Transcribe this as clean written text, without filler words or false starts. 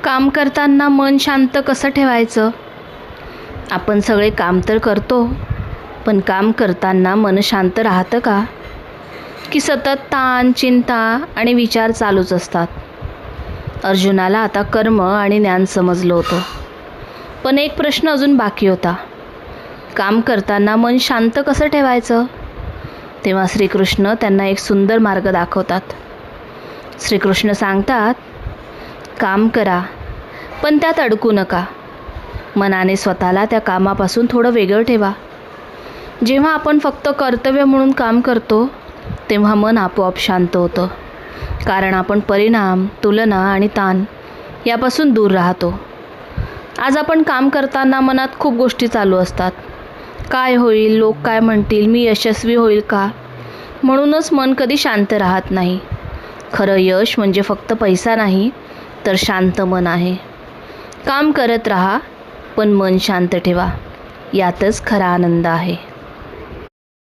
काम करताना मन शांत कसं ठेवायचं? आपण सगळे काम तर करतो, पण काम करताना मन शांत राहतं का? की सतत ताण, चिंता आणि विचार चालूच असतात? अर्जुनाला आता कर्म आणि ज्ञान समजलं होतं, पण एक प्रश्न अजून बाकी होता. काम करताना मन शांत कसं ठेवायचं? तेव्हा श्रीकृष्ण त्यांना एक सुंदर मार्ग दाखवतात. श्रीकृष्ण सांगतात, काम करा, पण त्यात अडकू नका. मनाने स्वतःला त्या कामापासून थोडं वेगळं ठेवा. जेव्हा आपण फक्त कर्तव्य म्हणून काम करतो, तेव्हा मन आपोआप शांत होतं. कारण आपण परिणाम, तुलना आणि ताण यापासून दूर राहतो. आज आपण काम करताना मनात खूप गोष्टी चालू असतात. काय होईल, लोक काय म्हणतील, मी यशस्वी होईल का? म्हणूनच मन कधी शांत राहत नाही. खरं यश म्हणजे फक्त पैसा नाही, तर शांत मन आहे. काम करत राहा, पण मन शांत ठेवा. यातच खरा आनंद आहे.